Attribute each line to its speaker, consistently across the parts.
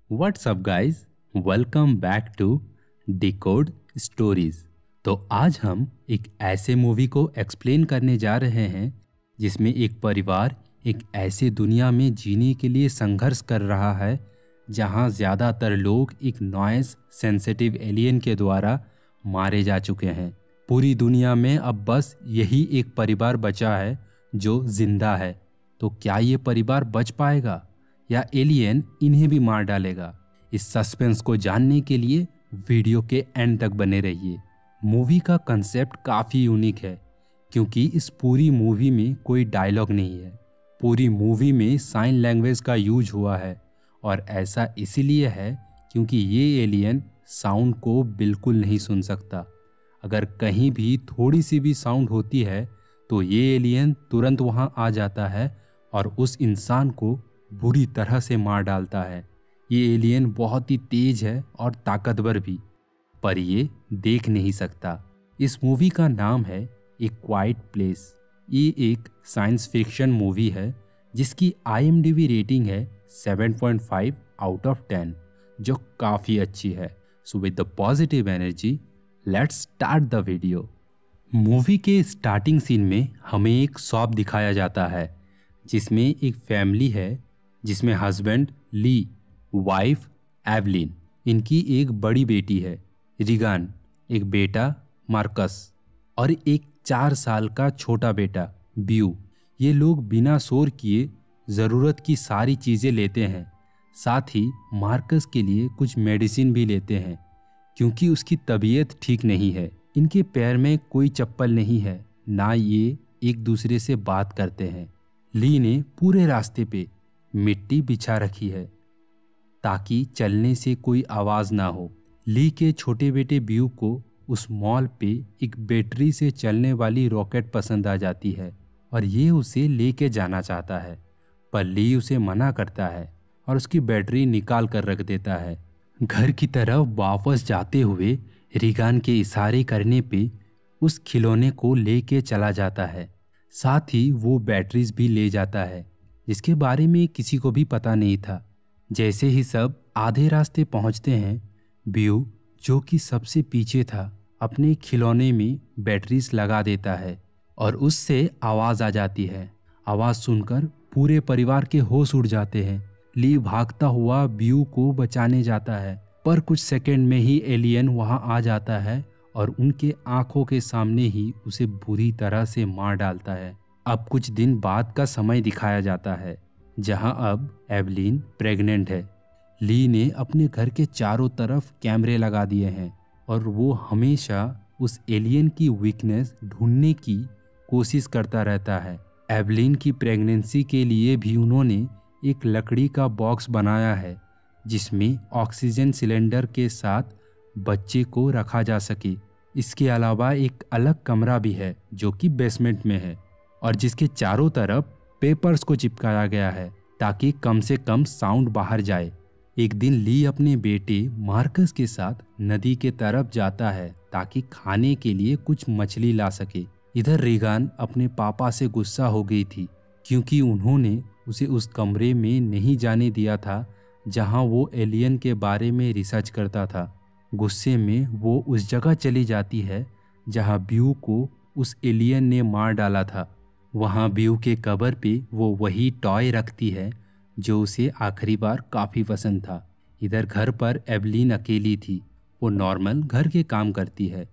Speaker 1: What's up guys, welcome back to decode stories. तो आज हम एक ऐसे मूवी को एक्सप्लेन करने जा रहे हैं जिसमें एक परिवार एक ऐसे दुनिया में जीने के लिए संघर्ष कर रहा है जहां ज़्यादातर लोग एक नॉइज़ सेंसिटिव एलियन के द्वारा मारे जा चुके हैं। पूरी दुनिया में अब बस यही एक परिवार बचा है जो जिंदा है। तो क्या ये परिवार बच पाएगा या एलियन इन्हें भी मार डालेगा? इस सस्पेंस को जानने के लिए वीडियो के एंड तक बने रहिए। मूवी का कंसेप्ट काफ़ी यूनिक है क्योंकि इस पूरी मूवी में कोई डायलॉग नहीं है। पूरी मूवी में साइन लैंग्वेज का यूज हुआ है और ऐसा इसीलिए है क्योंकि ये एलियन साउंड को बिल्कुल नहीं सुन सकता। अगर कहीं भी थोड़ी सी भी साउंड होती है तो ये एलियन तुरंत वहाँ आ जाता है और उस इंसान को बुरी तरह से मार डालता है। ये एलियन बहुत ही तेज है और ताकतवर भी, पर ये देख नहीं सकता। इस मूवी का नाम है ए क्वाइट प्लेस। ये एक साइंस फिक्शन मूवी है जिसकी IMDb रेटिंग है 7.5 आउट ऑफ 10, जो काफ़ी अच्छी है। So with the positive energy let's start the video. Movie के स्टार्टिंग सीन में हमें एक शॉप दिखाया जाता है जिसमें एक फैमिली है जिसमें हस्बैंड ली, वाइफ एवलिन, इनकी एक बड़ी बेटी है रिगान, एक बेटा मार्कस और एक 4 साल का छोटा बेटा ब्यू। ये लोग बिना शोर किए ज़रूरत की सारी चीज़ें लेते हैं। साथ ही मार्कस के लिए कुछ मेडिसिन भी लेते हैं क्योंकि उसकी तबीयत ठीक नहीं है। इनके पैर में कोई चप्पल नहीं है, ना ये एक दूसरे से बात करते हैं। ली ने पूरे रास्ते पे मिट्टी बिछा रखी है ताकि चलने से कोई आवाज़ ना हो। ली के छोटे बेटे ब्यू को उस मॉल पे एक बैटरी से चलने वाली रॉकेट पसंद आ जाती है और ये उसे लेके जाना चाहता है, पर ली उसे मना करता है और उसकी बैटरी निकाल कर रख देता है। घर की तरफ वापस जाते हुए रिगान के इशारे करने पे उस खिलौने को लेके चला जाता है। साथ ही वो बैटरीज भी ले जाता है जिसके बारे में किसी को भी पता नहीं था। जैसे ही सब आधे रास्ते पहुंचते हैं, ब्यू जो कि सबसे पीछे था अपने खिलौने में बैटरीज लगा देता है और उससे आवाज़ आ जाती है। आवाज़ सुनकर पूरे परिवार के होश उड़ जाते हैं। ली भागता हुआ ब्यू को बचाने जाता है, पर कुछ सेकंड में ही एलियन वहां आ जाता है और उनके आंखों के सामने ही उसे बुरी तरह से मार डालता है। अब कुछ दिन बाद का समय दिखाया जाता है जहां अब एवलिन प्रेग्नेंट है। ली ने अपने घर के चारों तरफ कैमरे लगा दिए हैं और वो हमेशा उस एलियन की वीकनेस ढूंढने की कोशिश करता रहता है। एवलिन की प्रेगनेंसी के लिए भी उन्होंने एक लकड़ी का बॉक्स बनाया है जिसमें ऑक्सीजन सिलेंडर के साथ बच्चे को रखा जा सके। इसके अलावा एक अलग कमरा भी है जो कि बेसमेंट में है और जिसके चारों तरफ पेपर्स को चिपकाया गया है ताकि कम से कम साउंड बाहर जाए। एक दिन ली अपने बेटे मार्कस के साथ नदी के तरफ जाता है ताकि खाने के लिए कुछ मछली ला सके। इधर रिगान अपने पापा से गुस्सा हो गई थी क्योंकि उन्होंने उसे उस कमरे में नहीं जाने दिया था जहां वो एलियन के बारे में रिसर्च करता था। गुस्से में वो उस जगह चली जाती है जहां ब्यू को उस एलियन ने मार डाला था। वहां ब्यू के कबर पे वो वही टॉय रखती है जो उसे आखिरी बार काफ़ी पसंद था। इधर घर पर एवलिन अकेली थी। वो नॉर्मल घर के काम करती है।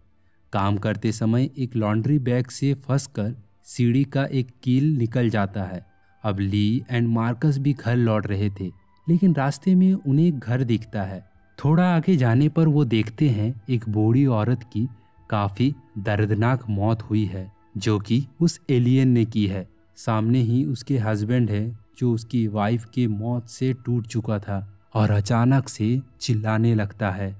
Speaker 1: काम करते समय एक लॉन्ड्री बैग से फंसकर सीढ़ी का एक कील निकल जाता है। अब ली एंड मार्कस भी घर लौट रहे थे, लेकिन रास्ते में उन्हें एक घर दिखता है। थोड़ा आगे जाने पर वो देखते हैं एक बूढ़ी औरत की काफ़ी दर्दनाक मौत हुई है जो कि उस एलियन ने की है। सामने ही उसके हस्बैंड है जो उसकी वाइफ की मौत से टूट चुका था और अचानक से चिल्लाने लगता है।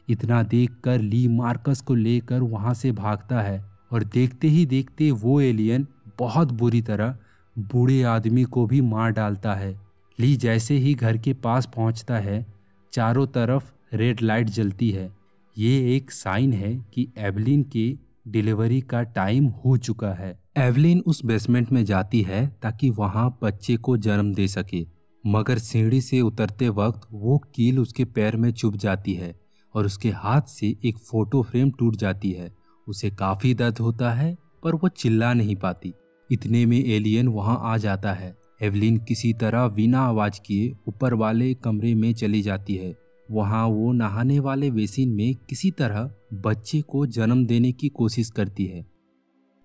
Speaker 1: इतना देखकर ली मार्कस को लेकर वहां से भागता है और देखते ही देखते वो एलियन बहुत बुरी तरह बूढ़े आदमी को भी मार डालता है। ली जैसे ही घर के पास पहुंचता है, चारों तरफ रेड लाइट जलती है। ये एक साइन है कि एवलिन के डिलीवरी का टाइम हो चुका है। एवलिन उस बेसमेंट में जाती है ताकि वहां बच्चे को जन्म दे सके। मगर सीढ़ी से उतरते वक्त वो कील उसके पैर में चुभ जाती है और उसके हाथ से एक फोटो फ्रेम टूट जाती है। उसे काफी दर्द होता है पर वो चिल्ला नहीं पाती। इतने में एलियन वहां आ जाता है। एवलिन किसी तरह बिना आवाज किए ऊपर वाले कमरे में चली जाती है। वहां वो नहाने वाले बेसिन में किसी तरह बच्चे को जन्म देने की कोशिश करती है,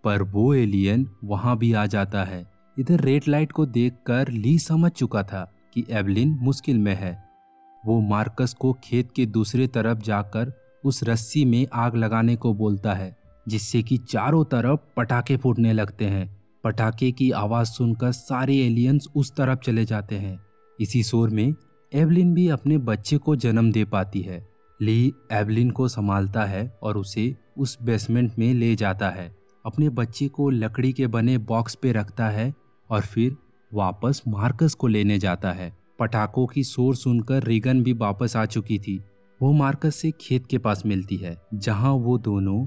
Speaker 1: पर वो एलियन वहां भी आ जाता है। इधर रेड लाइट को देखकर ली समझ चुका था कि एवलिन मुश्किल में है। वो मार्कस को खेत के दूसरे तरफ जाकर उस रस्सी में आग लगाने को बोलता है, जिससे कि चारों तरफ पटाखे फूटने लगते हैं। पटाखे की आवाज सुनकर सारे एलियंस उस तरफ चले जाते हैं। इसी शोर में एवलिन भी अपने बच्चे को जन्म दे पाती है। ली एवलिन को संभालता है और उसे उस बेसमेंट में ले जाता है। अपने बच्चे को लकड़ी के बने बॉक्स पे रखता है और फिर वापस मार्कस को लेने जाता है। पटाखों की शोर सुनकर रीगन भी वापस आ चुकी थी। वो मार्कस से खेत के पास मिलती है, जहां वो दोनों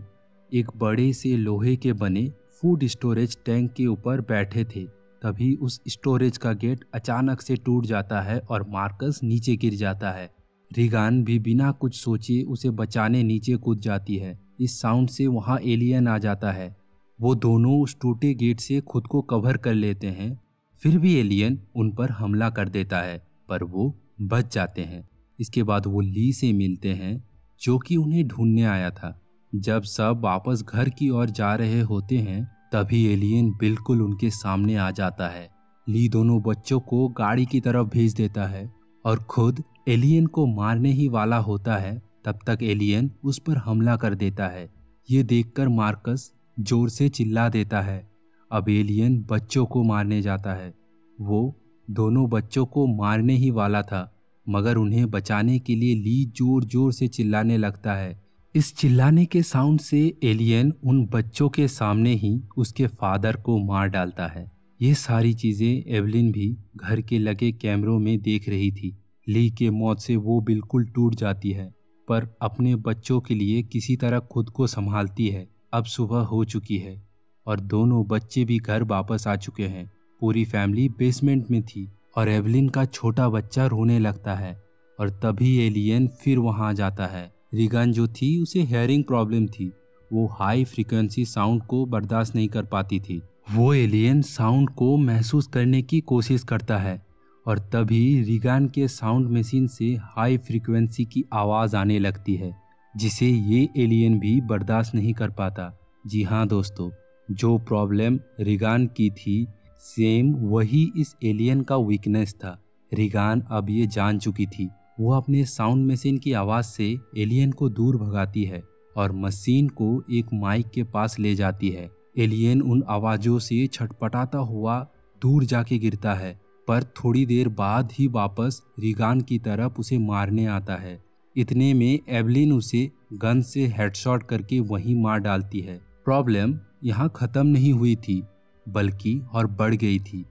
Speaker 1: एक बड़े से लोहे के बने फूड स्टोरेज टैंक के ऊपर बैठे थे। तभी उस स्टोरेज का गेट अचानक से टूट जाता है और मार्कस नीचे गिर जाता है। रीगन भी बिना कुछ सोचे उसे बचाने नीचे कूद जाती है। इस साउंड से वहां एलियन आ जाता है। वो दोनों उस टूटे गेट से खुद को कवर कर लेते हैं। फिर भी एलियन उन पर हमला कर देता है, पर वो बच जाते हैं। इसके बाद वो ली से मिलते हैं, जो कि उन्हें ढूंढने आया था। जब सब वापस घर की ओर जा रहे होते हैं, तभी एलियन बिल्कुल उनके सामने आ जाता है। ली दोनों बच्चों को गाड़ी की तरफ भेज देता है और खुद एलियन को मारने ही वाला होता है। तब तक एलियन उस पर हमला कर देता है। ये देखकर मार्कस जोर से चिल्ला देता है। अब एलियन बच्चों को मारने जाता है। वो दोनों बच्चों को मारने ही वाला था, मगर उन्हें बचाने के लिए ली जोर जोर से चिल्लाने लगता है। इस चिल्लाने के साउंड से एलियन उन बच्चों के सामने ही उसके फादर को मार डालता है। ये सारी चीजें एवलिन भी घर के लगे कैमरों में देख रही थी। ली के मौत से वो बिल्कुल टूट जाती है, पर अपने बच्चों के लिए किसी तरह खुद को संभालती है। अब सुबह हो चुकी है और दोनों बच्चे भी घर वापस आ चुके हैं। पूरी फैमिली बेसमेंट में थी और एवलिन का छोटा बच्चा रोने लगता है। और तभी एलियन फिर वहां आ जाता है। रीगन जो थी उसे हेयरिंग प्रॉब्लम थी। वो हाई फ्रीक्वेंसी साउंड को बर्दाश्त नहीं कर पाती थी। वो एलियन साउंड को महसूस करने की कोशिश करता है और तभी रीगन के साउंड मशीन से हाई फ्रीक्वेंसी की आवाज आने लगती है, जिसे ये एलियन भी बर्दाश्त नहीं कर पाता। जी हाँ दोस्तों, जो प्रॉब्लम रीगन की थी सेम वही इस एलियन का वीकनेस था। रीगन अब ये जान चुकी थी। वो अपने साउंड मशीन की आवाज से एलियन को दूर भगाती है और मशीन को एक माइक के पास ले जाती है। एलियन उन आवाजों से छटपटाता हुआ दूर जाके गिरता है, पर थोड़ी देर बाद ही वापस रीगन की तरफ उसे मारने आता है। इतने में एवलिन उसे गन से हेडशॉट करके वहीं मार डालती है। प्रॉब्लम यहाँ खत्म नहीं हुई थी, बल्कि और बढ़ गई थी।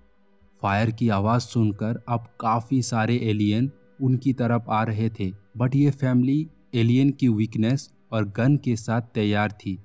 Speaker 1: फायर की आवाज सुनकर अब काफी सारे एलियन उनकी तरफ आ रहे थे, बट ये फैमिली एलियन की वीकनेस और गन के साथ तैयार थी।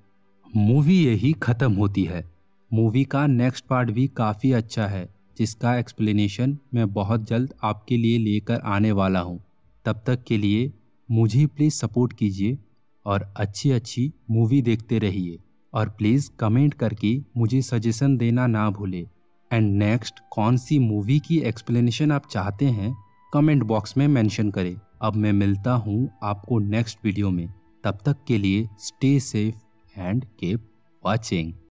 Speaker 1: मूवी यही खत्म होती है। मूवी का नेक्स्ट पार्ट भी काफ़ी अच्छा है, जिसका एक्सप्लेनेशन मैं बहुत जल्द आपके लिए लेकर आने वाला हूँ। तब तक के लिए मुझे प्लीज़ सपोर्ट कीजिए और अच्छी अच्छी मूवी देखते रहिए, और प्लीज़ कमेंट करके मुझे सजेशन देना ना भूले। एंड नेक्स्ट कौन सी मूवी की एक्सप्लेनेशन आप चाहते हैं, कमेंट बॉक्स में मेंशन करें। अब मैं मिलता हूँ आपको नेक्स्ट वीडियो में। तब तक के लिए stay safe and keep watching.